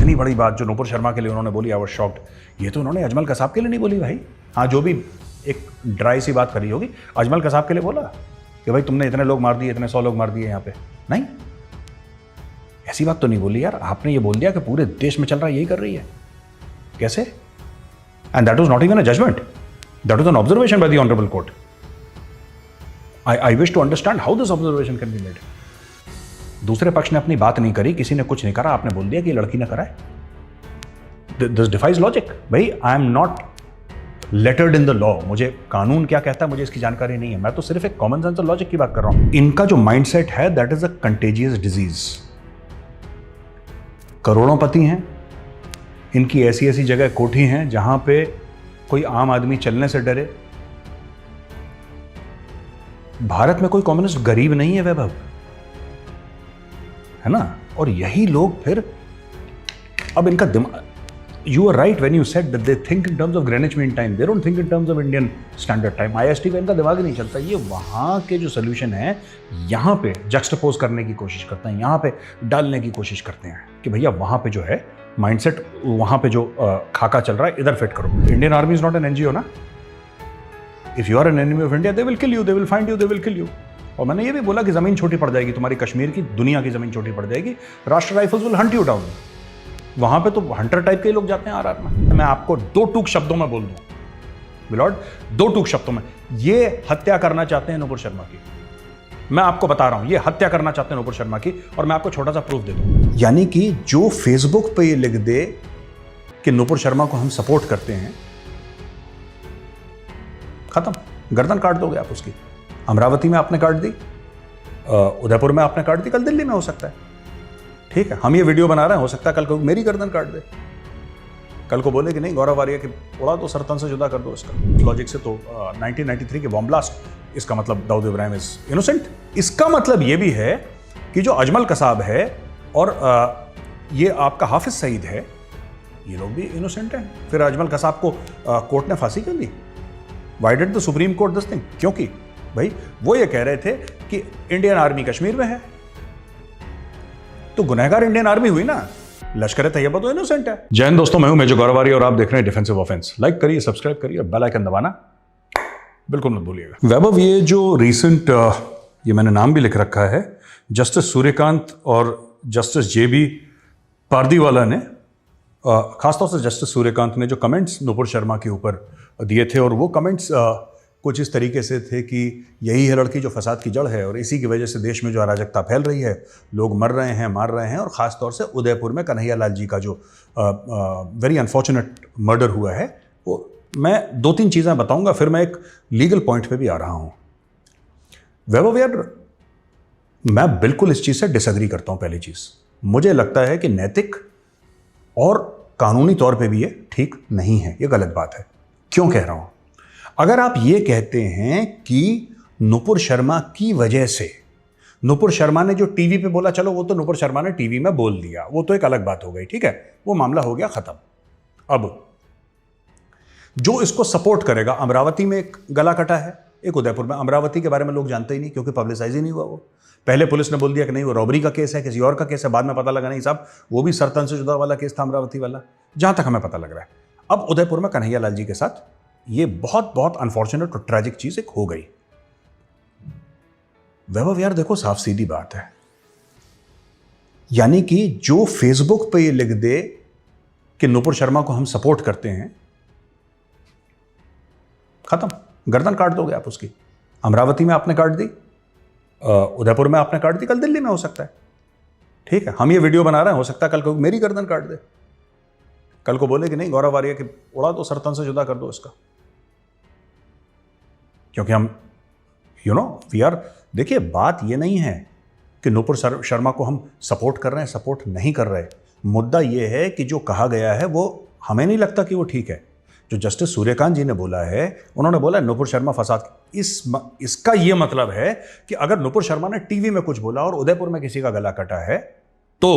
इतनी बड़ी बात जो नूपुर शर्मा के लिए उन्होंने बोली, आई वाज शॉक्ड। ये तो उन्होंने अजमल कसाब के लिए नहीं बोली भाई। हाँ, जो भी एक ड्राई सी बात करी होगी, अजमल कसाब के लिए बोला कि भाई तुमने इतने लोग मार दिए, इतने 100 लोग मार दिए यहाँ पे। नहीं, ऐसी बात तो नहीं बोली यार। आपने ये बोल दिया कि पूरे देश में चल रहा है, यही कर रही है। कैसे? And that was not even a judgement, that was an observation by the honourable court. I wish to understand how this observation can be made. दूसरे पक्ष ने अपनी बात नहीं करी, किसी ने कुछ नहीं करा, आपने बोल दिया कि ये लड़की ने करा है। This defies logic. भाई I am not lettered in the law, मुझे कानून क्या कहता है मुझे इसकी जानकारी नहीं है। मैं तो सिर्फ एक कॉमन सेंस और लॉजिक की बात कर रहा हूं। इनका जो माइंडसेट है that is a contagious disease. करोड़ोंपति हैं, इनकी ऐसी ऐसी जगह कोठी हैं जहां पे कोई आम आदमी चलने से डरे। भारत में कोई कम्युनिस्ट गरीब नहीं है वैभव, है ना। और यही लोग फिर अब इनका दिमाग, you are right when you said that they think in terms of Greenwich mean time, they don't think in terms of Indian standard time. IST का इनका दिमाग ही नहीं चलता। ये वहां के जो सोल्यूशन है यहां पे जक्सटपोज करने की कोशिश करते हैं, यहां पे डालने की कोशिश करते हैं कि भैया वहां पे जो है माइंडसेट, वहां पे जो खाका चल रहा है इधर फिट करो। Indian army is not an NGO ना। If you are an enemy of India they will kill you, they will find you, they will kill you. और मैंने ये भी बोला कि जमीन छोटी पड़ जाएगी तुम्हारी, कश्मीर की, दुनिया की जमीन छोटी पड़ जाएगी। राष्ट्र rifles will Hunt you down. वहां पे तो हंटर टाइप के लोग जाते हैं आरआर में। मैं आपको 2 टूक शब्दों में बोल दूं मिलॉर्ड, 2 टूक शब्दों में, ये हत्या करना चाहते हैं नूपुर शर्मा की। मैं आपको बता रहा हूं, ये हत्या करना चाहते हैं नूपुर शर्मा की। और मैं आपको छोटा सा प्रूफ दे दूं, यानी कि जो फेसबुक पे ये लिख दे कि नूपुर शर्मा को हम सपोर्ट करते हैं, खत्म, गर्दन काट दोगे आप उसकी। अमरावती में आपने काट दी, उदयपुर में आपने काट दी, कल दिल्ली में हो सकता है। ठीक है, हम ये वीडियो बना रहे हैं, हो सकता है कल को मेरी गर्दन काट दे, कल को बोले कि नहीं गौरव आर्या की उड़ा दो, सरतन से जुदा कर दो इसका। लॉजिक से तो 1993 के बॉम्ब ब्लास्ट, इसका मतलब दाऊद इब्राहिम इज इनोसेंट। इसका मतलब ये भी है कि जो अजमल कसाब है और ये आपका हाफिज सईद है, ये लोग भी इनोसेंट हैं। फिर अजमल कसाब को कोर्ट ने फांसी कर दी। Why did the supreme court this thing? क्योंकि भाई वो ये कह रहे थे कि इंडियन आर्मी कश्मीर में है, तो गुनहगार इंडियन आर्मी हुई ना, लश्कर तैयबा तो इनोसेंट है। जय हिंद दोस्तों, मैं हूं मेजर गौरव आर्या और आप देख रहे हैं डिफेंसिव ऑफेंस। लाइक करिए, सब्सक्राइब करिए और बेल आइकन दबाना बिल्कुल मत भूलिएगा। वैभव, ये जो रिसेंट ये मैंने नाम भी लिख रखा है, जस्टिस सूर्यकांत और जस्टिस जेबी पारदीवाला ने, खासतौर से जस्टिस सूर्यकांत ने जो कमेंट्स नूपुर शर्मा के ऊपर दिए थे, और वो कमेंट्स कुछ इस तरीके से थे कि यही है लड़की जो फसाद की जड़ है और इसी की वजह से देश में जो अराजकता फैल रही है, लोग मर रहे हैं, मार रहे हैं। और ख़ास तौर से उदयपुर में कन्हैया लाल जी का जो वेरी अनफॉर्चुनेट मर्डर हुआ है, वो मैं 2-3 चीज़ें बताऊंगा, फिर मैं एक लीगल पॉइंट पे भी आ रहा हूँ। वैभव यार, मैं बिल्कुल इस चीज़ से डिसएग्री करता हूँ। पहली चीज़, मुझे लगता है कि नैतिक और कानूनी तौर पे भी ये ठीक नहीं है, ये गलत बात है। क्यों कह रहा हूँ? अगर आप ये कहते हैं कि नूपुर शर्मा की वजह से, नूपुर शर्मा ने जो टीवी पे बोला, चलो वो तो नूपुर शर्मा ने टीवी में बोल दिया, वो तो एक अलग बात हो गई, ठीक है, वो मामला हो गया खत्म। अब जो इसको सपोर्ट करेगा, अमरावती में एक गला कटा है, एक उदयपुर में। अमरावती के बारे में लोग जानते ही नहीं क्योंकि पब्लिसाइज ही नहीं हुआ। वो पहले पुलिस ने बोल दिया कि नहीं वो रॉबरी का केस है, किसी और का केस है, बाद में पता लगा नहीं साहब वो भी सरतन से जुदा वाला केस था अमरावती वाला, जहां तक हमें पता लग रहा है। अब उदयपुर में कन्हैया लाल जी के साथ ये बहुत बहुत अनफॉर्चुनेट और ट्रैजिक चीज एक हो गई। वैभव यार देखो, साफ सीधी बात है, यानी कि जो फेसबुक पे ये लिख दे कि नूपुर शर्मा को हम सपोर्ट करते हैं, खत्म, गर्दन काट दोगे आप उसकी। अमरावती में आपने काट दी, उदयपुर में आपने काट दी, कल दिल्ली में हो सकता है। ठीक है, हम ये वीडियो बना रहे हैं, हो सकता है कल को मेरी गर्दन काट दे, कल को बोले कि नहीं गौरव आर्या की उड़ा दो, सरतन से जुदा कर दो इसका। क्योंकि हम वी आर, देखिए बात ये नहीं है कि नूपुर शर्मा को हम सपोर्ट कर रहे हैं, सपोर्ट नहीं कर रहे। मुद्दा ये है कि जो कहा गया है वो हमें नहीं लगता कि वो ठीक है। जो जस्टिस सूर्यकांत जी ने बोला है, उन्होंने बोला नूपुर शर्मा फसाद, इसका ये मतलब है कि अगर नूपुर शर्मा ने टीवी में कुछ बोला और उदयपुर में किसी का गला कटा है तो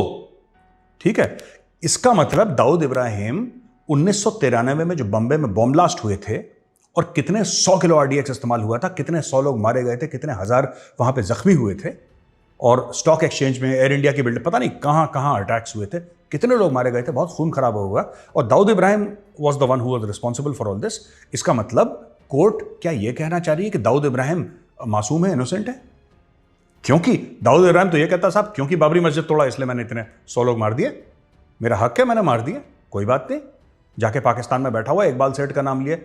ठीक है, इसका मतलब दाऊद इब्राहिम 1993 में जो बम्बे में बॉम्ब ब्लास्ट हुए थे और कितने 100 किलो आरडीएक्स इस्तेमाल हुआ था, कितने 100 लोग मारे गए थे, कितने हजार वहां पे जख्मी हुए थे, और स्टॉक एक्सचेंज में, एयर इंडिया की बिल्डिंग, पता नहीं कहां कहां अटैक्स हुए थे, कितने लोग मारे गए थे, बहुत खून खराब होगा, और Dawood Ibrahim was the one who was responsible for all this. इसका मतलब कोर्ट क्या यह कहना चाह रही है कि दाऊद इब्राहिम मासूम है, इनोसेंट है? क्योंकि दाऊद इब्राहिम तो यह कहता साहब क्योंकि बाबरी मस्जिद तोड़ा इसलिए मैंने इतने 100 लोग मार दिए, मेरा हक है, मैंने मार दिए, कोई बात नहीं। जाके पाकिस्तान में बैठा हुआ इकबाल सेठ का नाम लिए,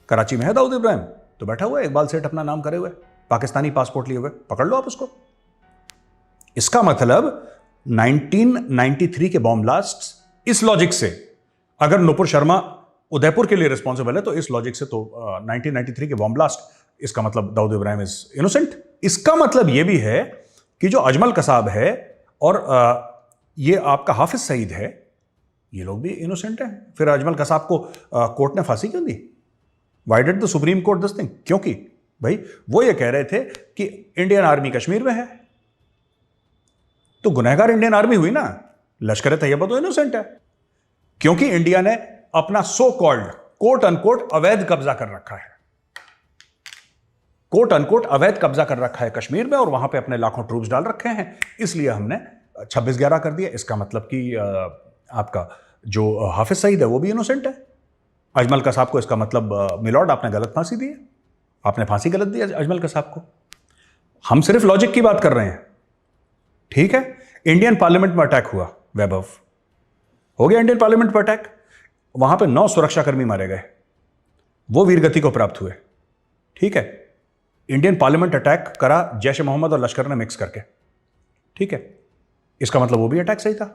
कराची में है दाऊद इब्राहिम, तो बैठा हुआ है इकबाल सेठ अपना नाम करे हुए, पाकिस्तानी पासपोर्ट लिए हुए, पकड़ लो आप उसको। इसका मतलब 1993 के बॉम्ब ब्लास्ट, इस लॉजिक से अगर नुपुर शर्मा उदयपुर के लिए रिस्पॉन्सिबल है तो इस लॉजिक से तो 1993 के बॉम्ब ब्लास्ट, इसका मतलब दाऊद इब्राहिम इज इनोसेंट। इसका मतलब यह भी है कि जो अजमल कसाब है और ये आपका हाफिज सईद है, ये लोग भी इनोसेंट हैं। फिर अजमल कसाब को कोर्ट ने फांसी क्यों दी? Why did the supreme court this thing? क्योंकि भाई वो ये कह रहे थे कि इंडियन आर्मी कश्मीर में है, तो गुनहगार इंडियन आर्मी हुई ना, लश्कर तैयबा तो इनोसेंट है, क्योंकि इंडिया ने अपना सो कॉल्ड कोट अनकोट अवैध कब्जा कर रखा है, कोट अनकोट अवैध कब्जा कर रखा है कश्मीर में, और वहां पे अपने लाखों ट्रूप्स डाल रखे हैं, इसलिए हमने 26/11 कर दिया। इसका मतलब कि आपका जो हाफिज सईद है वो भी इनोसेंट है। अजमल कसाब को इसका मतलब मिलॉर्ड आपने गलत फांसी दी है, आपने फांसी गलत दी अजमल कसाब को। हम सिर्फ लॉजिक की बात कर रहे हैं, ठीक है? इंडियन पार्लियामेंट में अटैक हुआ, वैभव हो गया इंडियन पार्लियामेंट पर अटैक, वहां पे 9 सुरक्षाकर्मी मारे गए, वो वीरगति को प्राप्त हुए, ठीक है? इंडियन पार्लियामेंट अटैक करा जैश ए मोहम्मद और लश्कर ने मिक्स करके, ठीक है? इसका मतलब वो भी अटैक सही था।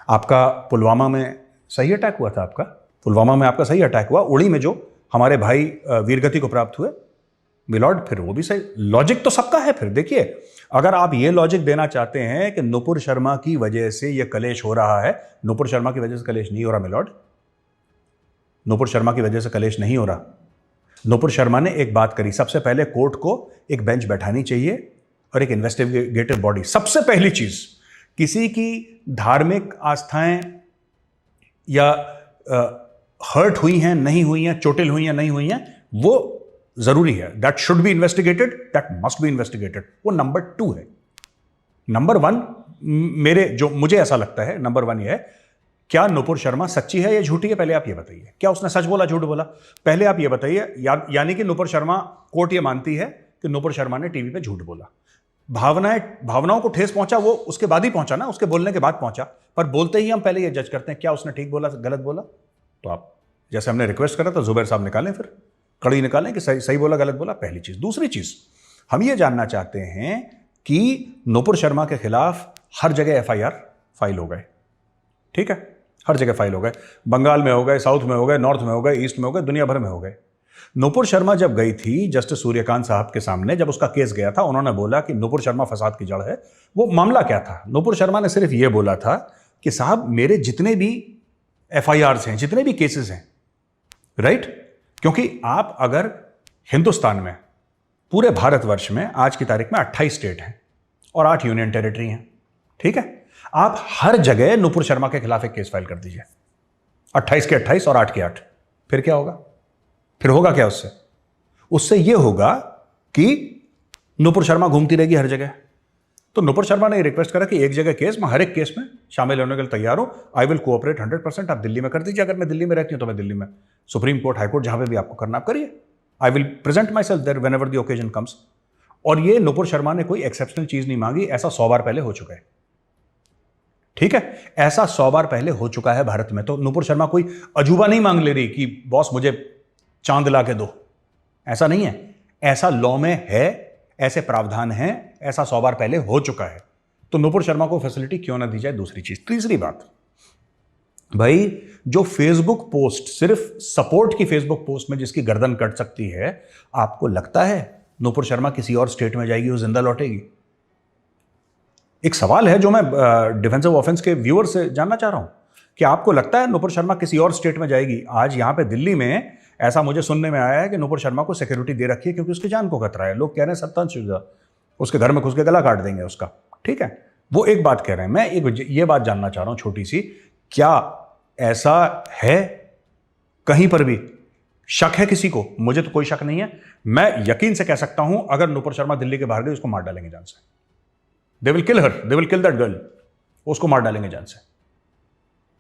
आपका पुलवामा में सही अटैक हुआ था, आपका पुलवामा में आपका सही अटैक हुआ, उड़ी में जो हमारे भाई वीरगति को प्राप्त हुए मिलॉर्ड, फिर वो भी सही। लॉजिक तो सबका है। फिर देखिए, अगर आप ये लॉजिक देना चाहते हैं कि नुपुर शर्मा की वजह से ये कलेश हो रहा है, नुपुर शर्मा की वजह से कलेश नहीं हो रहा मिलॉर्ड, नुपुर शर्मा की वजह से कलेश नहीं हो रहा। नुपुर शर्मा ने एक बात करी, सबसे पहले कोर्ट को एक बेंच बैठानी चाहिए और एक इन्वेस्टिगेटिव बॉडी। सबसे पहली चीज, किसी की धार्मिक आस्थाएं या हर्ट हुई हैं नहीं हुई हैं, चोटिल हुई हैं नहीं हुई हैं, वो जरूरी है, that should be investigated, that must be investigated. वो नंबर 2 है। नंबर 1 मेरे जो मुझे ऐसा लगता है, नंबर 1 ये है, क्या नुपुर शर्मा सच्ची है या झूठी है? पहले आप ये बताइए, क्या उसने सच बोला झूठ बोला? पहले आप ये बताइए। यानी कि नुपुर शर्मा, कोर्ट ये मानती है कि नुपुर शर्मा ने टीवी पे झूठ बोला, भावनाओं को ठेस पहुंचा वो उसके बाद ही पहुंचा ना, उसके बोलने के बाद पहुंचा, पर बोलते ही हम पहले ये जज करते हैं क्या उसने ठीक बोला गलत बोला। तो आप जैसे हमने रिक्वेस्ट करा तो जुबैर साहब निकालें, फिर कड़ी निकालें कि सही बोला गलत बोला, पहली चीज। दूसरी चीज, हम ये जानना चाहते हैं कि नुपुर शर्मा के खिलाफ हर जगह FIR फाइल हो गए, ठीक है? हर जगह फाइल हो गए, बंगाल में हो गए, साउथ में हो गए, नॉर्थ में हो गए, ईस्ट में हो गए, दुनिया भर में हो गए। नुपुर शर्मा जब गई थी जस्टिस सूर्यकांत साहब के सामने, जब उसका केस गया था, उन्होंने बोला कि नुपुर शर्मा फसाद की जड़ है। वो मामला क्या था? नुपुर शर्मा ने सिर्फ ये बोला था कि साहब मेरे जितने भी FIRs हैं, जितने भी केसेस हैं, राइट? क्योंकि आप अगर हिंदुस्तान में, पूरे भारतवर्ष में आज की तारीख में 28 स्टेट हैं और 8 यूनियन टेरिटरी हैं, ठीक है? आप हर जगह नुपुर शर्मा के खिलाफ एक केस फाइल कर दीजिए, 28 के 28 और 8 के 8। फिर क्या होगा? फिर होगा क्या उससे? उससे यह होगा कि नुपुर शर्मा घूमती रहेगी हर जगह। तो नुपुर शर्मा ने रिक्वेस्ट करा कि एक जगह केस, मैं हर एक केस में शामिल होने के लिए तैयार हूं, आई विल कोऑपरेट 100%। आप दिल्ली में कर दीजिए, अगर मैं दिल्ली में रहती हूं तो मैं दिल्ली में, सुप्रीम कोर्ट, हाई कोर्ट, जहां पे भी आपको करना आप करिए, I will present myself there whenever the occasion comes. और ये नुपुर शर्मा ने कोई एक्सेप्शनल चीज नहीं मांगी, ऐसा 100 बार पहले हो चुका है, ठीक है? ऐसा 100 बार पहले हो चुका है भारत में। तो नुपुर शर्मा कोई अजूबा नहीं मांग ले रही कि बॉस मुझे चांद ला के दो, ऐसा नहीं है। ऐसा लॉ में है, ऐसे प्रावधान हैं, ऐसा 100 बार पहले हो चुका है। तो नुपुर शर्मा को फैसिलिटी क्यों ना दी जाए? दूसरी चीज। तीसरी बात, भाई जो फेसबुक पोस्ट, सिर्फ सपोर्ट की फेसबुक पोस्ट में जिसकी गर्दन कट सकती है, आपको लगता है नुपुर शर्मा किसी और स्टेट में जाएगी, वो जिंदा लौटेगी? एक सवाल है जो मैं डिफेंसिव ऑफेंस के व्यूअर से जानना चाह रहा हूं कि आपको लगता है नुपुर शर्मा किसी और स्टेट में जाएगी? आज यहां पे दिल्ली में ऐसा मुझे सुनने में आया है कि नुपुर शर्मा को सिक्योरिटी दे रखी है क्योंकि उसकी जान को खतरा है। लोग कह रहे हैं सत्तांश उसके घर में घुस के गला काट देंगे उसका, ठीक है? वो एक बात कह रहे हैं। मैं एक ये बात जानना चाह रहा हूं छोटी सी, क्या ऐसा है? कहीं पर भी शक है किसी को? मुझे तो कोई शक नहीं है। मैं यकीन से कह सकता हूं अगर नुपुर शर्मा दिल्ली के बाहर गई, उसको मार डालेंगे जान से। दे will kill her, they will kill that girl. उसको मार डालेंगे जान से।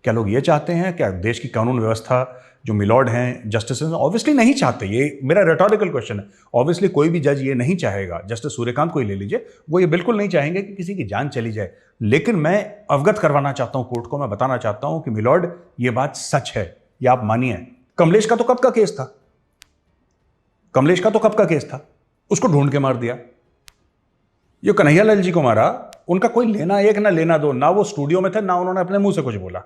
क्या लोग ये चाहते हैं? क्या देश की कानून व्यवस्था जो मिलॉर्ड हैं, जस्टिस, ऑब्वियसली नहीं चाहते। ये मेरा रेटोरिकल क्वेश्चन है। ऑब्वियसली कोई भी जज ये नहीं चाहेगा, जस्टिस सूर्यकांत को ही ले लीजिए, वो ये बिल्कुल नहीं चाहेंगे कि किसी की जान चली जाए। लेकिन मैं अवगत करवाना चाहता हूं कोर्ट को, मैं बताना चाहता हूं कि मिलॉर्ड ये बात सच है, ये आप मानिए। कमलेश का तो कब का केस था? कमलेश का तो कब का केस था? उसको ढूंढ के मार दिया। ये कन्हैयालाल जी को मारा, उनका कोई लेना एक ना लेना दो, ना वो स्टूडियो में थे, ना उन्होंने अपने मुंह से कुछ बोला,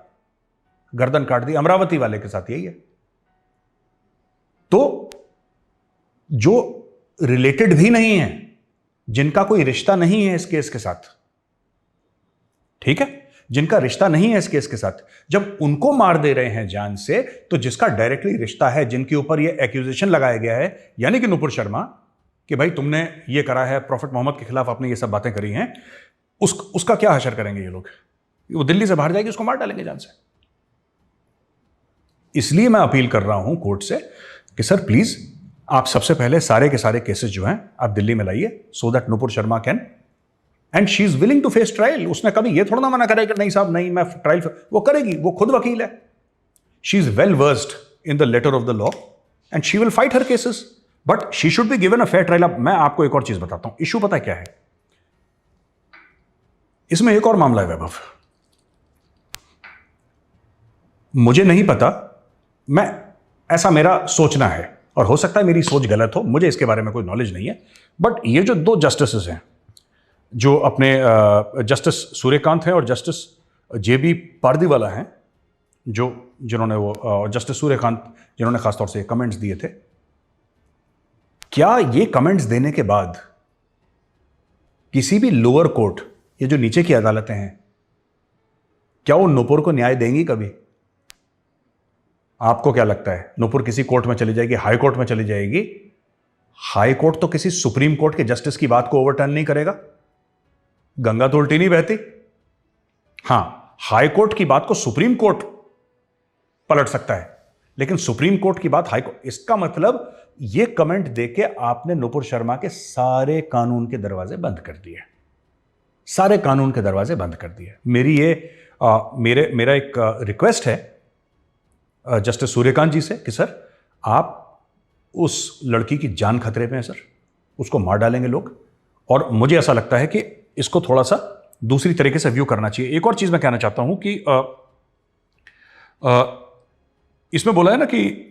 गर्दन काट दी। अमरावती वाले के साथ यही है। तो जो रिलेटेड भी नहीं है, जिनका कोई रिश्ता नहीं है इस केस के साथ, ठीक है, जिनका रिश्ता नहीं है इस केस के साथ, जब उनको मार दे रहे हैं जान से, तो जिसका डायरेक्टली रिश्ता है, जिनके ऊपर ये एक्यूजेशन लगाया गया है, यानी कि नुपुर शर्मा, कि भाई तुमने ये करा है, प्रॉफिट मोहम्मद के खिलाफ आपने ये सब बातें करी हैं, उसका क्या हशर करेंगे ये लोग? वो दिल्ली से बाहर जाएगी, उसको मार डालेंगे जान से। इसलिए मैं अपील कर रहा हूं कोर्ट से कि सर प्लीज आप सबसे पहले सारे के सारे केसेस जो हैं आप दिल्ली में लाइए, so that Nupur Sharma can, and she is willing to face trial. उसने कभी ये थोड़ा ना मना करेगा नहीं साहब नहीं मैं ट्रायल, वो करेगी, वो खुद वकील है। She is well versed in the letter of the law and she will fight her cases, but she should be given a fair trial. अब मैं आपको एक और चीज बताता हूं, इशू पता है क्या है इसमें? एक और मामला है वैभव, मुझे नहीं पता, मैं ऐसा मेरा सोचना है और हो सकता है मेरी सोच गलत हो, मुझे इसके बारे में कोई नॉलेज नहीं है, बट ये जो दो जस्टिसेस हैं, जो अपने जस्टिस सूर्यकांत हैं और जस्टिस जेबी पारदीवाला हैं, जिन्होंने वो जस्टिस सूर्यकांत जिन्होंने खासतौर से कमेंट्स दिए थे, क्या ये कमेंट्स देने के बाद किसी भी लोअर कोर्ट, ये जो नीचे की अदालतें हैं, क्या वो नुपुर को न्याय देंगी कभी? आपको क्या लगता है? नुपुर किसी कोर्ट में चली जाएगी, हाई कोर्ट में चली जाएगी? हाई कोर्ट तो किसी सुप्रीम कोर्ट के जस्टिस की बात को ओवरटर्न नहीं करेगा। गंगा तो उल्टी नहीं बहती। हां, हाई कोर्ट की बात को सुप्रीम कोर्ट पलट सकता है, लेकिन सुप्रीम कोर्ट की बात हाई कोर्ट। इसका मतलब यह कमेंट देके आपने नुपुर शर्मा के सारे कानून के दरवाजे बंद कर दिए, सारे कानून के दरवाजे बंद कर दिए। मेरा एक रिक्वेस्ट है जस्टिस सूर्यकांत जी से कि सर आप, उस लड़की की जान खतरे में है सर, उसको मार डालेंगे लोग, और मुझे ऐसा लगता है कि इसको थोड़ा सा दूसरी तरीके से व्यू करना चाहिए। एक और चीज मैं कहना चाहता हूं कि इसमें बोला है ना कि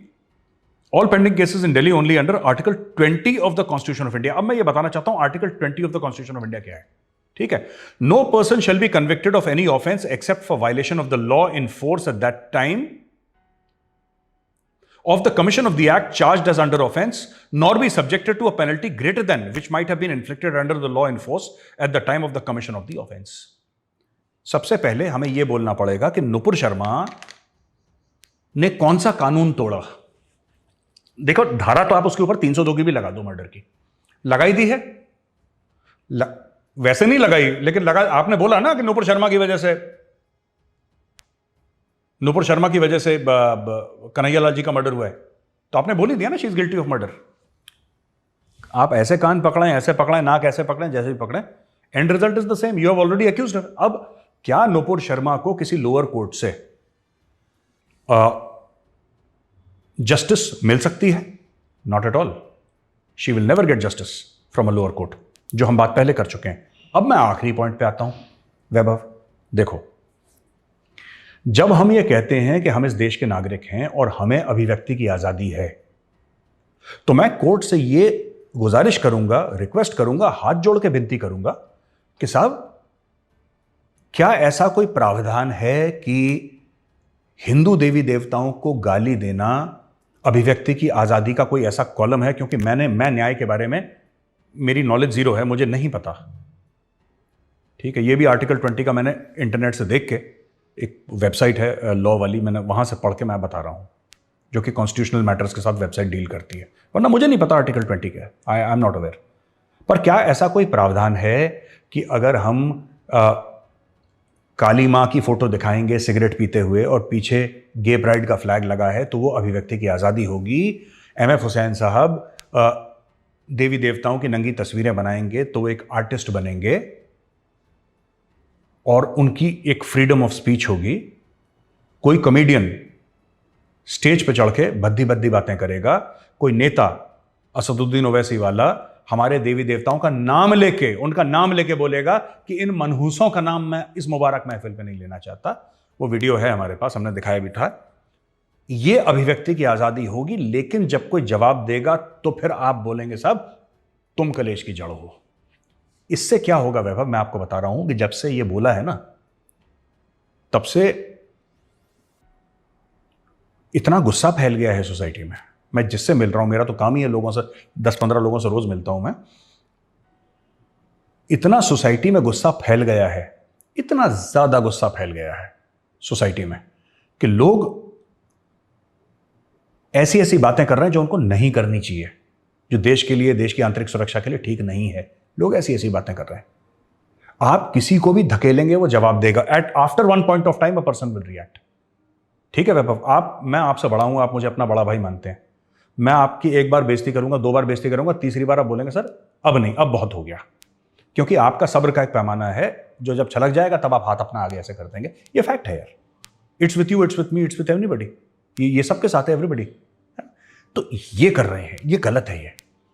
all pending cases in Delhi only under article 20 of the constitution of India. अब मैं ये बताना चाहता हूं article 20 of the constitution of India क्या है, ठीक है? No person shall be convicted of any offence except for violation of the law in force at that time of the commission of the act charged as under offense, nor be subjected to a penalty greater than which might have been inflicted under the law in force at the time of the commission of the offense. सबसे पहले हमें यह बोलना पड़ेगा कि नुपुर शर्मा ने कौन सा कानून तोड़ा। देखो, धारा तो आप उसके ऊपर 302 की भी लगा दो, मर्डर की लगाई दी है, वैसे नहीं लगाई, लेकिन लगा। आपने बोला ना कि नुपुर शर्मा की वजह से कन्हैयालाल जी का मर्डर हुआ है, तो आपने बोल ही दिया ना she is guilty of murder. आप ऐसे कान पकड़ें, ऐसे पकड़ें, नाक ऐसे पकड़ें, जैसे भी पकड़ें, end result is the same, you have already accused her. अब क्या नुपुर शर्मा को किसी लोअर कोर्ट से जस्टिस मिल सकती है? Not at all. She will never get justice from a lower court, जो हम बात पहले कर चुके हैं। अब मैं आखिरी पॉइंट पे आता हूं वैभव। देखो, जब हम ये कहते हैं कि हम इस देश के नागरिक हैं और हमें अभिव्यक्ति की आजादी है, तो मैं कोर्ट से ये गुजारिश करूंगा, रिक्वेस्ट करूंगा, हाथ जोड़ के विनती करूंगा कि साहब, क्या ऐसा कोई प्रावधान है कि हिंदू देवी देवताओं को गाली देना अभिव्यक्ति की आजादी का कोई ऐसा कॉलम है? क्योंकि मैं न्याय के बारे में, मेरी नॉलेज जीरो है, मुझे नहीं पता, ठीक है? ये भी आर्टिकल 20 का मैंने इंटरनेट से देख के, एक वेबसाइट है लॉ वाली, मैंने वहां से पढ़ के मैं बता रहा हूं, जो कि कॉन्स्टिट्यूशनल मैटर्स के साथ वेबसाइट डील करती है, वरना मुझे नहीं पता आर्टिकल 20 क्या है, आई एम नॉट अवेयर। पर क्या ऐसा कोई प्रावधान है कि अगर हम काली मां की फोटो दिखाएंगे सिगरेट पीते हुए और पीछे गे प्राइड का फ्लैग लगा है, तो वो अभिव्यक्ति की आजादी होगी? MF हुसैन साहब देवी देवताओं की नंगी तस्वीरें बनाएंगे तो वो एक आर्टिस्ट बनेंगे? और उनकी एक फ्रीडम ऑफ स्पीच होगी। कोई कॉमेडियन स्टेज पे चढ़ के भद्दी भद्दी बातें करेगा, कोई नेता असदुद्दीन ओवैसी वाला हमारे देवी देवताओं का नाम लेके, उनका नाम लेके बोलेगा कि इन मनहूसों का नाम मैं इस मुबारक महफिल पे नहीं लेना चाहता। वो वीडियो है हमारे पास, हमने दिखाया भी था। ये अभिव्यक्ति की आजादी होगी, लेकिन जब कोई जवाब देगा तो फिर आप बोलेंगे साहब तुम कलेश की जड़ हो। इससे क्या होगा वैभव, मैं आपको बता रहा हूं कि जब से ये बोला है ना, तब से इतना गुस्सा फैल गया है सोसाइटी में। मैं जिससे मिल रहा हूं, मेरा तो काम ही है लोगों से, 10-15 लोगों से रोज मिलता हूं मैं। इतना सोसाइटी में गुस्सा फैल गया है, इतना ज्यादा गुस्सा फैल गया है सोसाइटी में कि लोग ऐसी ऐसी बातें कर रहे हैं जो उनको नहीं करनी चाहिए, जो देश के लिए, देश की आंतरिक सुरक्षा के लिए ठीक नहीं है। लोग ऐसी ऐसी बातें कर रहे हैं। आप किसी को भी धकेलेंगे वो जवाब देगा। At after one point of time a person will react. ठीक है वैभव, मैं आपसे बड़ा हूं, आप मुझे अपना बड़ा भाई मानते हैं। मैं आपकी एक बार बेइज्जती करूंगा, 2 बार बेइज्जती करूंगा, तीसरी बार आप बोलेंगे सर अब नहीं, अब बहुत हो गया। क्योंकि आपका सब्र का एक पैमाना है जो जब छलक जाएगा तब आप हाथ अपना आगे ऐसे कर देंगे। ये फैक्ट है यार। It's with you, it's with me, it's with everybody. ये सबके साथ है एवरीबडी। तो ये कर रहे हैं, ये गलत है ये।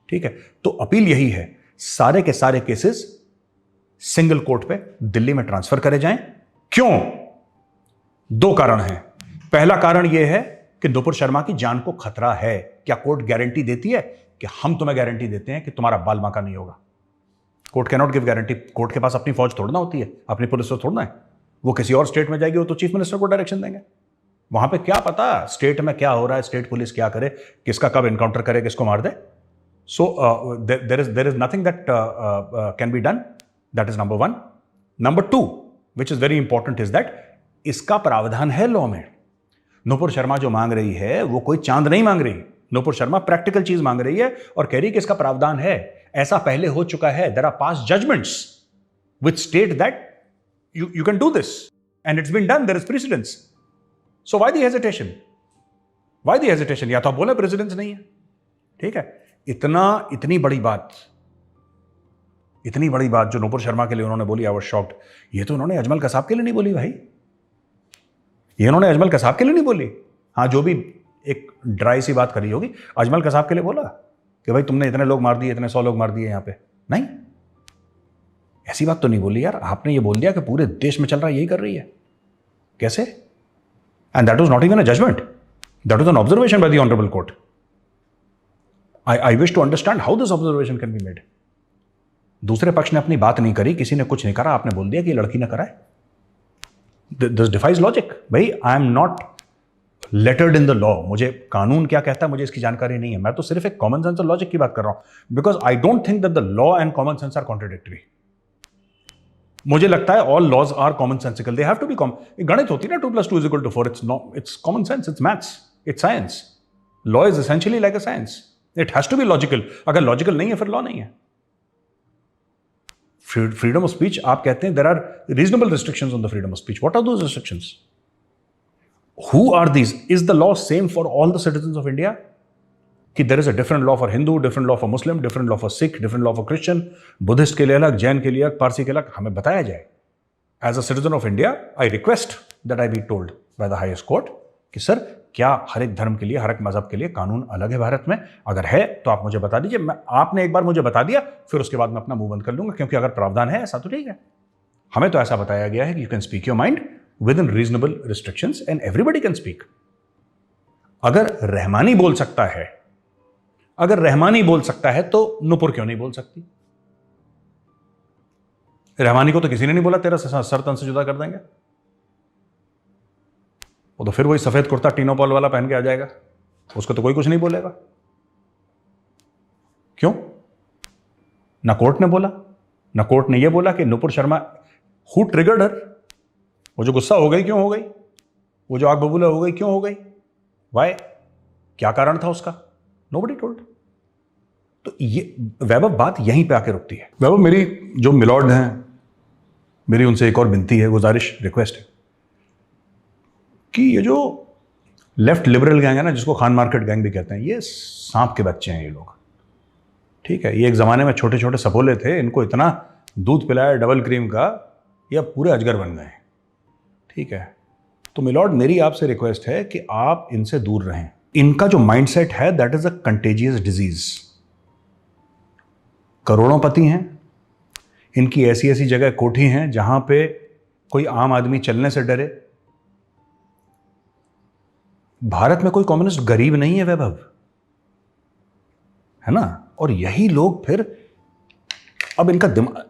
ठीक है, तो अपील यही है, सारे के सारे केसेस सिंगल कोर्ट पे दिल्ली में ट्रांसफर करे जाएं। क्यों? 2 कारण हैं। पहला कारण यह है कि नुपुर शर्मा की जान को खतरा है। क्या कोर्ट गारंटी देती है कि हम तुम्हें गारंटी देते हैं कि तुम्हारा बाल बांका नहीं होगा? Court can not give guarantee. Court के पास अपनी फौज थोड़ना होती है, अपनी पुलिस तो थोड़ना है। वो किसी और स्टेट में जाएगी, वो तो चीफ मिनिस्टर को डायरेक्शन देंगे। वहां पे क्या पता स्टेट में क्या हो रहा है, स्टेट पुलिस क्या करे, किसका कब एनकाउंटर करे, किसको मार दे। So there is nothing that can be done. That is number 1। Number 2 which is very important is that इसका प्रावधान है लॉ में। नुपुर शर्मा जो मांग रही है वो कोई चांद नहीं मांग रही। नुपुर शर्मा प्रैक्टिकल चीज मांग रही है और कह रही है कि इसका प्रावधान है। ऐसा पहले हो चुका है। There are past judgements which state that you can do this and it's been done. There is precedence. So why the hesitation? Why the hesitation? या तो आप बोले प्रेसिडेंस नहीं है। ठीक है, इतनी बड़ी बात जो नुपुर शर्मा के लिए उन्होंने बोली, आई वाज शॉक्ड। ये तो उन्होंने अजमल कसाब के लिए नहीं बोली भाई, ये उन्होंने अजमल कसाब के लिए नहीं बोली। हाँ, जो भी एक ड्राई सी बात करी होगी, अजमल कसाब के लिए बोला कि भाई तुमने इतने लोग मार दिए, इतने 100 लोग मार दिए यहाँ पे। नहीं, ऐसी बात तो नहीं बोली यार। आपने ये बोल दिया कि पूरे देश में चल रहा है, यही कर रही है। कैसे? And that was not even a judgement, that was an observation by the honourable court. I wish to understand how this observation can be made. दूसरे पक्ष ने अपनी बात नहीं करी, किसी ने कुछ नहीं करा, आपने बोल दिया कि ये लड़की ने करा है। This defies logic. भाई I am not lettered in the law. मुझे कानून क्या कहता है मुझे इसकी जानकारी नहीं है। मैं तो सिर्फ एक कॉमन सेंस और लॉजिक की बात कर रहा हूं, because I don't think that the law and common sense are contradictory. मुझे लगता है all laws are common sensical, they have to be common. गणित होती है ना, 2 + 2 = 4। It's common sense, it's maths, it's science. Law is essentially like a science, it has to be logical. अगर logical नहीं है फिर लॉ नहीं है। फ्रीडम ऑफ स्पीच, आप कहते हैं there are reasonable restrictions on the freedom of speech. What are those restrictions? Who are these? Is the law same for all the citizens of India? कि there is a different law for Hindu, different law for Muslim, different law for Sikh, different law for Christian, Buddhist के लिए अलग, जैन के लिए अलग, पारसी के अलग। हमें बताया जाए। As a citizen of India I request that I be told by the highest court कि सर क्या हर एक धर्म के लिए, हर एक मजहब के लिए कानून अलग है भारत में? अगर है तो आप मुझे बता दीजिए। आपने एक बार मुझे बता दिया, फिर उसके बाद मैं अपना मुंह बंद कर लूंगा, क्योंकि अगर प्रावधान है ऐसा तो ठीक है। हमें तो ऐसा बताया गया है कि you can speak your mind with in reasonable restrictions and everybody can speak. अगर रहमानी बोल सकता है, अगर रहमानी बोल सकता है तो नुपुर क्यों नहीं बोल सकती? रहमानी को तो किसी ने नहीं बोला तेरा सर तन से जुदा कर देंगे। वो तो फिर वही सफेद कुर्ता टीनोपॉल वाला पहन के आ जाएगा, उसको तो कोई कुछ नहीं बोलेगा। क्यों? ना कोर्ट ने बोला, ना कोर्ट ने यह बोला कि नुपुर शर्मा, हु ट्रिगर्ड हर? वो जो गुस्सा हो गई क्यों हो गई? वो जो आग बबूला हो गई क्यों हो गई? वाई? क्या कारण था उसका? Nobody told. तो ये वैभव बात यहीं पे आके रुकती है। वैभव, मेरी जो मिलॉर्ड हैं, मेरी उनसे एक और विनती है, गुजारिश, रिक्वेस्ट है कि ये जो लेफ्ट लिबरल गैंग है ना, जिसको खान मार्केट गैंग भी कहते हैं, ये सांप के बच्चे हैं ये लोग। ठीक है, ये एक ज़माने में छोटे छोटे सपोले थे, इनको इतना दूध पिलाया डबल क्रीम का ये अब पूरे अजगर बन गए। ठीक है, तो मिलॉर्ड मेरी आपसे रिक्वेस्ट है कि आप इनसे दूर रहें। इनका जो माइंडसेट है that is a contagious disease. करोड़ोंपति हैं, इनकी ऐसी ऐसी जगह कोठी हैं जहां पे कोई आम आदमी चलने से डरे। भारत में कोई कम्युनिस्ट गरीब नहीं है वैभव, है ना? और यही लोग फिर अब इनका दिमाग,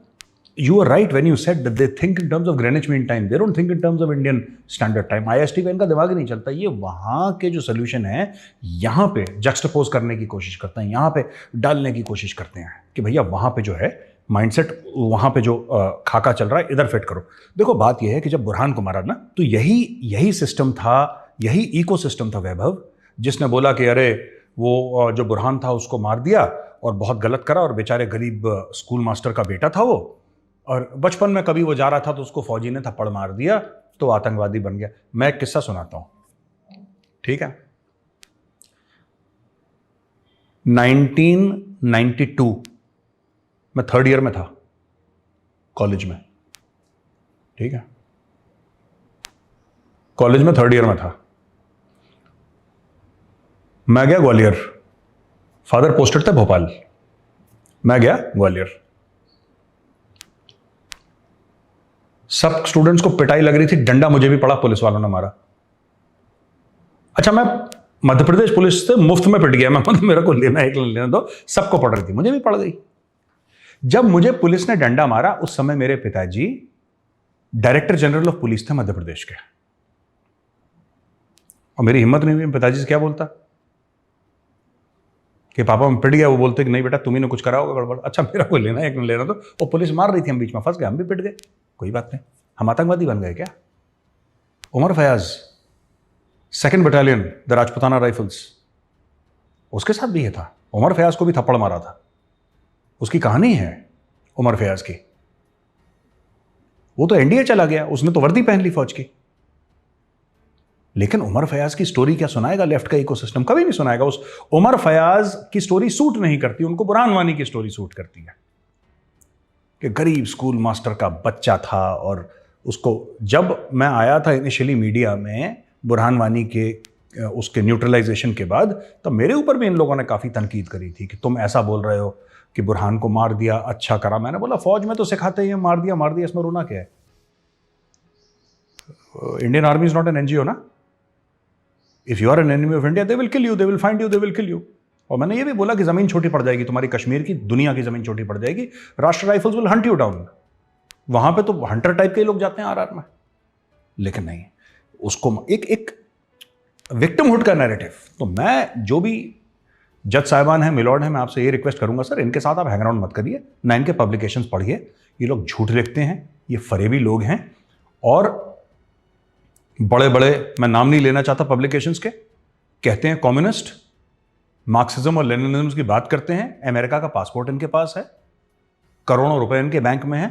you are right when you said that they think in terms of Greenwich mean time, they don't think in terms of Indian standard time. IST का इनका दिमाग ही नहीं चलता। ये वहां के जो सोल्यूशन है यहां पे जक्सटपोज करने की कोशिश करते हैं, यहां पे डालने की कोशिश करते हैं कि भैया वहां पे जो है माइंडसेट, वहां पे जो खाका चल रहा है इधर फिट करो। देखो बात यह है कि जब बुरहान को मारा ना, तो यही सिस्टम था, यही इकोसिस्टम था वैभव, जिसने बोला कि अरे वो जो बुरहान था उसको मार दिया और बहुत गलत करा, और बेचारे गरीब स्कूल मास्टर का बेटा था वो, और बचपन में कभी वो जा रहा था तो उसको फौजी ने थप्पड़ मार दिया तो आतंकवादी बन गया। मैं एक किस्सा सुनाता हूं, ठीक है? 1992 मैं 3rd ईयर में था कॉलेज में, ठीक है? कॉलेज में 3rd ईयर में था। मैं गया ग्वालियर, फादर पोस्टेड थे भोपाल, मैं गया ग्वालियर। सब स्टूडेंट्स को पिटाई लग रही थी, डंडा मुझे भी पड़ा, पुलिस वालों ने मारा। अच्छा, मैं मध्य प्रदेश पुलिस से मुफ्त में पिट गया, मैं मतलब मेरे को लेना एक लेना दो, सबको पड़ रही थी, मुझे भी पड़ गई। जब मुझे पुलिस ने डंडा मारा उस समय मेरे पिताजी डायरेक्टर जनरल ऑफ पुलिस थे मध्य प्रदेश के, और मेरी हिम्मत नहीं हुई पिताजी से क्या बोलता कि पापा मैं पिट गया। वो बोलते कि नहीं बेटा तुम्ही ने कुछ करा होगा गड़बड़। अच्छा, मेरा कोई लेना एक लेना तो, वो पुलिस मार रही थी, हम बीच में फंस गए, हम भी पिट गए, कोई बात नहीं। हम आतंकवादी बन गए क्या? Umar Fayaz 2nd battalion the Rajputana Rifles, उसके साथ भी ये था। उमर फयाज को भी थप्पड़ मारा था, उसकी कहानी है उमर फयाज की। वो तो एनडीए चला गया, उसने तो वर्दी पहन ली फौज की, लेकिन उमर फयाज की स्टोरी क्या सुनाएगा लेफ्ट का इकोसिस्टम? कभी नहीं सुनाएगा। उस उमर फयाज की स्टोरी सूट नहीं करती, उनको बुरहान वानी की स्टोरी सूट करती है कि गरीब स्कूल मास्टर का बच्चा था, और उसको, जब मैं आया था इनिशियली मीडिया में बुरहान वानी के उसके न्यूट्रलाइजेशन के बाद, तब मेरे ऊपर भी इन लोगों ने काफ़ी तनकीद करी थी कि तुम ऐसा बोल रहे हो कि बुरहान को मार दिया, अच्छा करा। मैंने बोला फौज में तो सिखाते हैं मार दिया, इसमें रोना क्या है? Indian army is not an NGO ना। If you are an enemy of India they will kill you, they will find you, they will kill you. और मैंने ये भी बोला कि जमीन छोटी पड़ जाएगी तुम्हारी, कश्मीर की, दुनिया की जमीन छोटी पड़ जाएगी, राष्ट्र rifles will Hunt you down. वहां पे तो हंटर टाइप के लोग जाते हैं आरआर में, लेकिन नहीं, उसको एक विक्टिमहुड का नैरेटिव। तो मैं, जो भी जज साहिबान हैं, मिलॉर्ड हैं, मैं आपसे ये रिक्वेस्ट करूंगा सर, इनके साथ आप हैंग अराउंड मत करिए, ना इनके पब्लिकेशंस पढ़िए। ये लोग झूठ लिखते हैं, ये फरेबी लोग हैं, और बड़े बड़े, मैं नाम नहीं लेना चाहता पब्लिकेशंस के, कहते हैं कम्युनिस्ट, मार्क्सिज्म और लेनिनिज्म की बात करते हैं। अमेरिका का पासपोर्ट इनके पास है, करोड़ों रुपए इनके बैंक में है,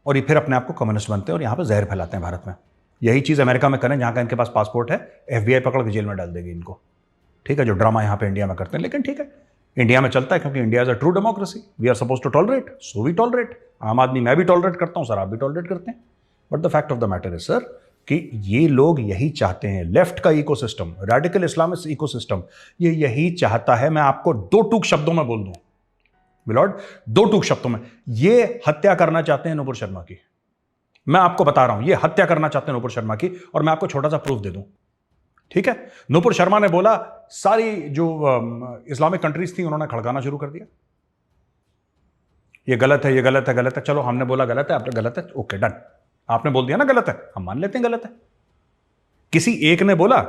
और ये फिर अपने आप को कम्युनिस्ट बनते हैं और यहां पर जहर फैलाते हैं भारत में। यही चीज अमेरिका में करें जहां का इनके पास पासपोर्ट है, एफबीआई पकड़ के जेल में डाल देगी इनको, ठीक है? जो ड्रामा यहां पे इंडिया में करते हैं, लेकिन ठीक है, इंडिया में चलता है क्योंकि India is a true democracy, we are suppose to tolerate, so we tolerate. आम आदमी, मैं भी टॉलरेट करता हूं सर, आप भी टॉलरेट करते हैं, but the fact of the matter is sir कि ये लोग यही चाहते हैं, लेफ्ट का इकोसिस्टम, रेडिकल इस्लामिस्ट इकोसिस्टम, ये यही चाहता है। मैं आपको 2 टूक शब्दों में बोल दूं मिलॉर्ड, 2 टूक शब्दों में, ये हत्या करना चाहते हैं नुपुर शर्मा की। मैं आपको बता रहा हूं, ये हत्या करना चाहते हैं नुपुर शर्मा की, और मैं आपको छोटा सा प्रूफ दे दूं, ठीक है? नुपुर शर्मा ने बोला, सारी जो इस्लामिक कंट्रीज थी उन्होंने खड़काना शुरू कर दिया, ये गलत है, ये गलत है, गलत है। चलो हमने बोला गलत है, आपने गलत है, ओके डन, आपने बोल दिया ना गलत है, हम मान लेते हैं गलत है। किसी एक ने बोला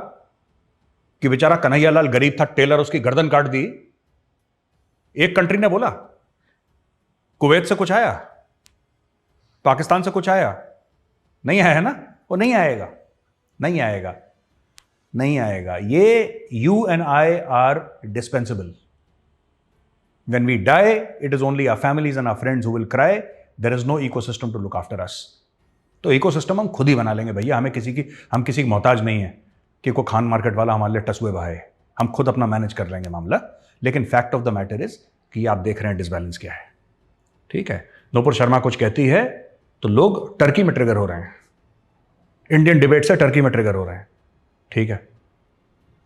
कि बेचारा कन्हैयालाल गरीब था, टेलर उसकी गर्दन काट दी, एक कंट्री ने बोला। कुवैत से कुछ आया, पाकिस्तान से कुछ आया? नहीं आया है ना, वो नहीं आएगा, नहीं आएगा, नहीं आएगा। ये you and I R dispensable. When we die, it is only our families and our friends who will cry. There is no ecosystem to look after us. तो इकोसिस्टम हम खुद ही बना लेंगे भैया, हम किसी की मोहताज नहीं है कि कोई खान मार्केट वाला हमारे लिए टसुए बहाए, हम खुद अपना मैनेज कर लेंगे मामला। लेकिन fact of the matter is कि आप देख रहे हैं डिसबैलेंस क्या है, ठीक है? नुपुर शर्मा कुछ कहती है, तो लोग टर्की में ट्रिगर हो रहे हैं, इंडियन डिबेट से टर्की में ट्रिगर हो रहे हैं। ठीक है,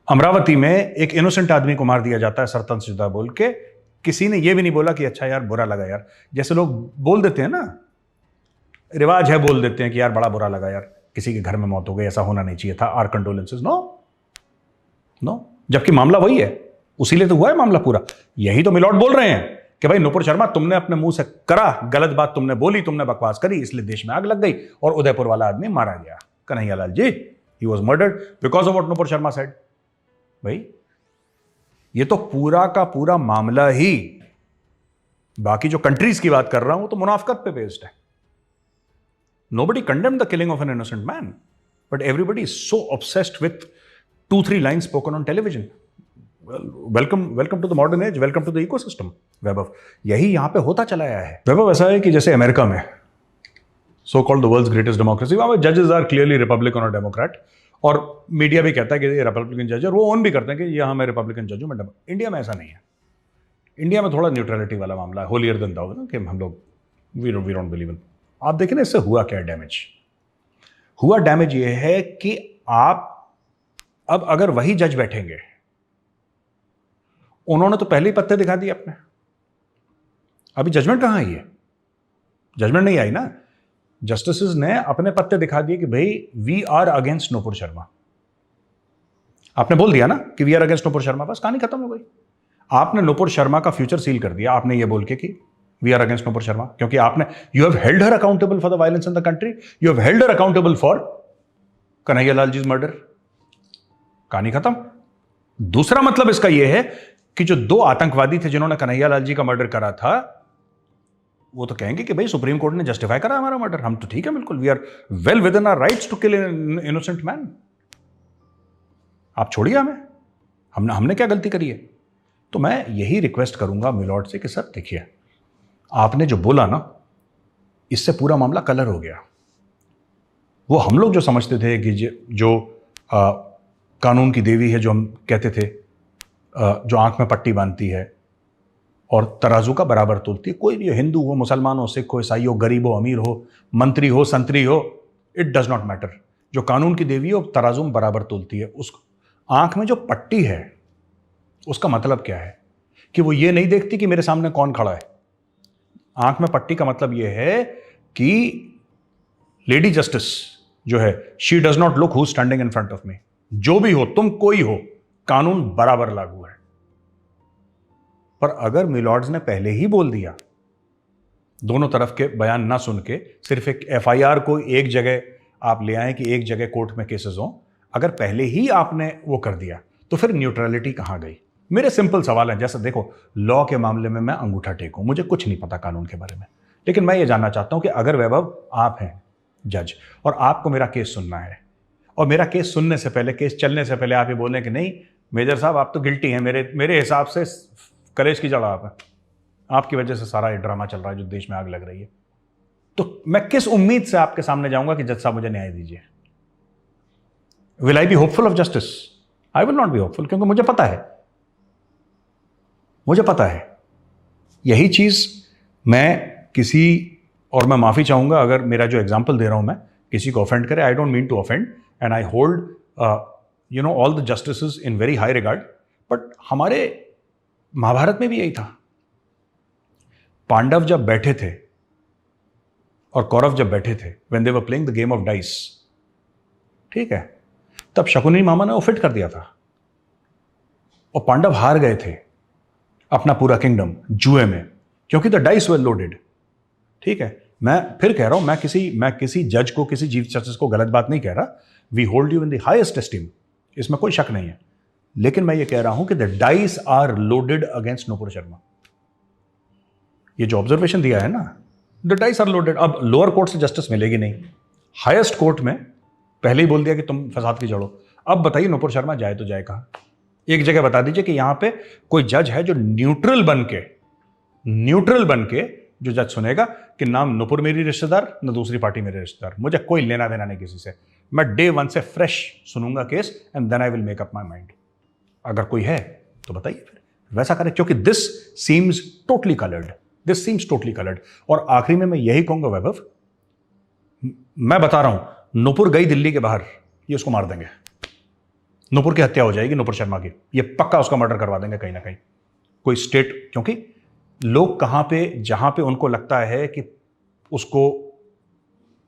अमरावती में एक इनोसेंट आदमी को मार दिया जाता है सरतन जुदा बोल के, किसी ने यह भी नहीं बोला कि अच्छा यार बुरा लगा यार, जैसे लोग बोल देते हैं ना, रिवाज है बोल देते हैं कि यार बड़ा बुरा लगा यार, किसी के घर में मौत हो गई, ऐसा होना नहीं चाहिए था, आर कंडोलेंसेस। नो नो, जबकि मामला वही है, उसी लिए तो हुआ है मामला पूरा। यही तो मिलॉर्ड बोल रहे हैं कि भाई नुपुर शर्मा तुमने अपने मुंह से करा, गलत बात तुमने बोली, तुमने बकवास करी, इसलिए देश में आग लग गई और उदयपुर वाला आदमी मारा गया, Kanhaiyalal ji, he was murdered because of what Nupur Sharma said. भाई ये तो पूरा का पूरा मामला ही, बाकी जो कंट्रीज की बात कर रहा हूं तो मुनाफकत पे बेस्ड है। Nobody condemned the killing of an innocent man, but everybody is so obsessed with 2-3 lines spoken on television. Well, welcome to the modern age, welcome to the ecosystem, वैभव। यही यहां पे होता चला आया है। वैभव ऐसा है कि जैसे अमेरिका में so called the world's greatest democracy, वहां पे judges are clearly Republican और Democrat, और मीडिया भी कहता है कि ये रिपब्लिकन जज है, और वो ओन भी करते हैं कि ये मैं रिपब्लिकन जज हूं, मैं इंडिया में ऐसा नहीं है। इंडिया में थोड़ा न्यूट्रलिटी वाला मामला है, होलियर देन दाऊ ना, कि हम लोग वी डोंट बिलीव इन। आप देखें ना, इससे हुआ क्या डैमेज? हुआ डैमेज ये है कि आप अब अगर वही जज बैठेंगे, उन्होंने तो पहले ही पत्ते दिखा दिए अपने, अभी जजमेंट कहां आई है? जजमेंट नहीं आई ना, जस्टिसेस ने अपने पत्ते दिखा दिए कि भाई we are against Nupur Sharma. आपने बोल दिया ना कि we are against Nupur Sharma, बस कहानी खत्म हो गई। आपने नुपुर शर्मा का फ्यूचर सील कर दिया, आपने ये बोल के कि we are against Nupur Sharma, क्योंकि आपने you have held her accountable for the violence in the country, you have held her accountable for Kanhaiyalal ji's murder. कहानी खत्म। दूसरा मतलब इसका यह है कि जो 2 आतंकवादी थे जिन्होंने कन्हैयालाल जी का मर्डर करा था, वो तो कहेंगे कि भाई सुप्रीम कोर्ट ने जस्टिफाई करा हमारा मर्डर, हम तो ठीक है, बिल्कुल we are well within our rights to kill an innocent man. आप छोड़िए हमें, हमने क्या गलती करी है? तो मैं यही रिक्वेस्ट करूंगा मिलॉर्ड से कि सर देखिए, आपने जो बोला ना, इससे पूरा मामला कलर हो गया। वो हम लोग जो समझते थे कि जो कानून की देवी है, जो हम कहते थे, जो आंख में पट्टी बांधती है और तराजू का बराबर तोलती है, कोई भी हो, हिंदू हो, मुसलमान हो, सिख हो, ईसाई हो, गरीब हो, अमीर हो, मंत्री हो, संतरी हो, इट डज नॉट मैटर। जो कानून की देवी हो, तराजू में बराबर तोलती है। उस आंख में जो पट्टी है, उसका मतलब क्या है? कि वो ये नहीं देखती कि मेरे सामने कौन खड़ा है। आंख में पट्टी का मतलब यह है कि लेडी जस्टिस जो है, she does not look who standing in front of me. जो भी हो, तुम कोई हो, कानून बराबर लागू है। पर अगर मिलॉर्ड्स ने पहले ही बोल दिया, दोनों तरफ के बयान ना सुन के, सिर्फ एक एफआईआर को एक जगह आप ले आए कि एक जगह कोर्ट में केसेस हो, अगर पहले ही आपने वो कर दिया, तो फिर न्यूट्रलिटी कहां गई? मेरे सिंपल सवाल है। जैसे देखो, लॉ के मामले में मैं अंगूठा टेकूं, मुझे कुछ नहीं पता कानून के बारे में, लेकिन मैं ये जानना चाहता हूं कि अगर वैभव आप हैं जज और आपको मेरा केस सुनना है, और मेरा केस सुनने से पहले, केस चलने से पहले आप ये बोलें कि नहीं मेजर साहब आप तो गिल्टी हैं, मेरे हिसाब से कलेश की जड़ आप है, आपकी वजह से सारा ये ड्रामा चल रहा है जो देश में आग लग रही है, तो मैं किस उम्मीद से आपके सामने जाऊंगा कि जज साहब मुझे न्याय दीजिए? Will I be hopeful of justice? I will not be hopeful, क्योंकि मुझे पता है यही चीज मैं किसी, और मैं माफी चाहूंगा अगर मेरा जो एग्जांपल दे रहा हूं मैं किसी को ऑफेंड करे, I don't mean to offend and I hold all the justices in very high regard, but हमारे महाभारत में भी यही था। पांडव जब बैठे थे और कौरव जब बैठे थे, when they were playing the game of dice, ठीक है, तब शकुनी मामा ने वो फिट कर दिया था और पांडव हार गए थे अपना पूरा किंगडम जुए में, क्योंकि द डाइस वर लोडेड। ठीक है, मैं फिर कह रहा हूं, मैं किसी जज को, किसी चीफ जस्टिस को गलत बात नहीं कह रहा। We hold you in the highest esteem, इसमें कोई शक नहीं है, लेकिन मैं ये कह रहा हूं कि the dice are loaded against Nupur Sharma. ये जो ऑब्जर्वेशन दिया है ना, द डाइस आर लोडेड। अब लोअर कोर्ट से जस्टिस मिलेगी नहीं, हाईएस्ट कोर्ट में पहले ही बोल दिया कि तुम फसाद की जड़ो। अब बताइए नुपुर शर्मा जाए तो जाए कहां? एक जगह बता दीजिए कि यहां पे कोई जज है जो न्यूट्रल बन के जो जज सुनेगा कि नाम नुपुर मेरी रिश्तेदार, न दूसरी पार्टी मेरे रिश्तेदार, मुझे कोई लेना देना नहीं किसी से, मैं डे 1 से फ्रेश सुनूंगा case and then I will make up my mind. अगर कोई है तो बताइए, फिर वैसा करें, क्योंकि दिस सीम्स टोटली कलर्ड। और आखिरी में मैं यही कहूंगा वैभव मैं बता रहा हूं, नूपुर गई दिल्ली के बाहर, ये उसको मार देंगे, नूपुर की हत्या हो जाएगी, नूपुर शर्मा की, ये पक्का उसका मर्डर करवा देंगे कहीं ना कहीं कोई स्टेट, क्योंकि लोग कहां पे, जहां पे उनको लगता है कि उसको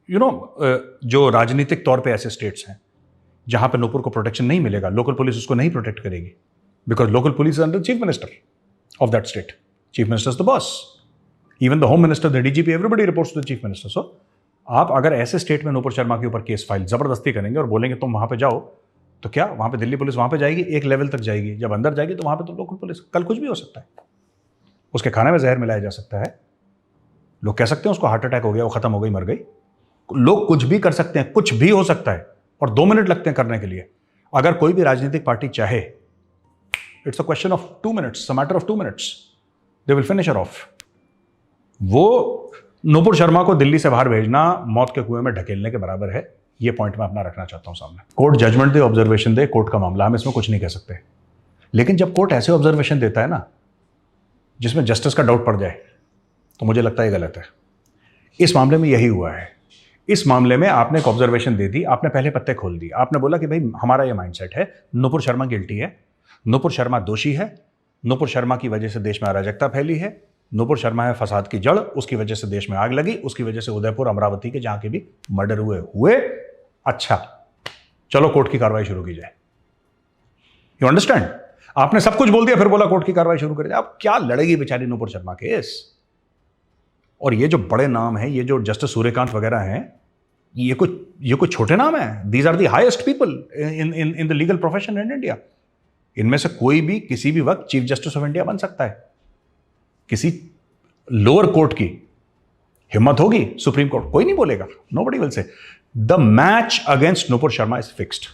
जो राजनीतिक तौर पे ऐसे स्टेट्स हैं जहां पे नूपुर को प्रोटेक्शन नहीं मिलेगा, लोकल पुलिस उसको नहीं प्रोटेक्ट करेगी, because local police is under chief minister of that state, chief minister is the boss, even the home minister, the DGP, everybody reports to the chief minister. So आप अगर ऐसे state में नूपुर शर्मा के ऊपर case file जबरदस्ती करेंगे और बोलेंगे तुम वहां पे जाओ, तो क्या वहां पे दिल्ली पुलिस वहां पे जाएगी, एक लेवल तक जाएगी, जब अंदर जाएगी तो वहां पे तो लोकल पुलिस, कल कुछ भी हो सकता है, उसके खाने में जहर मिलाया जा सकता है, लोग कह सकते हैं उसको हार्ट अटैक हो गया, वो खत्म हो गई, मर गई, लोग कुछ भी कर सकते हैं, कुछ भी हो सकता है, और 2 मिनट लगते हैं करने के लिए। अगर कोई भी राजनीतिक पार्टी चाहे, it's a question of 2 minutes, a matter of 2 minutes, they will finish off. वो नूपुर शर्मा को दिल्ली से बाहर भेजना मौत के कुएं में ढकेलने के बराबर है, ये पॉइंट मैं अपना रखना चाहता हूं सामने। कोर्ट जजमेंट दे, ऑब्जर्वेशन दे, कोर्ट का मामला, हम इसमें कुछ नहीं कह सकते, लेकिन जब कोर्ट ऐसे ऑब्जर्वेशन देता है ना जिसमें जस्टिस का डाउट पड़ जाए, तो मुझे लगता है गलत है। इस मामले में यही हुआ है। इस मामले में आपने एक ऑब्जर्वेशन दे दी, आपने पहले पत्ते खोल दी, आपने बोला कि भाई हमारा ये माइंडसेट है, नूपुर शर्मा गिल्टी है, नूपुर शर्मा दोषी है, नूपुर शर्मा की वजह से देश में अराजकता फैली है, नूपुर शर्मा है फसाद की जड़, उसकी वजह से देश में आग लगी, उसकी वजह से उदयपुर, अमरावती के जहां के भी मर्डर हुए। अच्छा, चलो कोर्ट की कार्रवाई शुरू की जाए। You understand? आपने सब कुछ बोल दिया, फिर बोला कोर्ट की कार्रवाई शुरू करें। अब क्या लड़ेगी बेचारी नूपुर शर्मा केस? और ये जो बड़े नाम हैं, ये जो जस्टिस सूर्यकांत वगैरह हैं, ये कोई छोटे नाम है। These are the highest people in the legal profession in India. इनमें से कोई भी किसी भी वक्त चीफ जस्टिस ऑफ इंडिया बन सकता है। किसी लोअर कोर्ट की हिम्मत होगी सुप्रीम कोर्ट, कोई नहीं बोलेगा, nobody will say. The match against Nupur Sharma is fixed.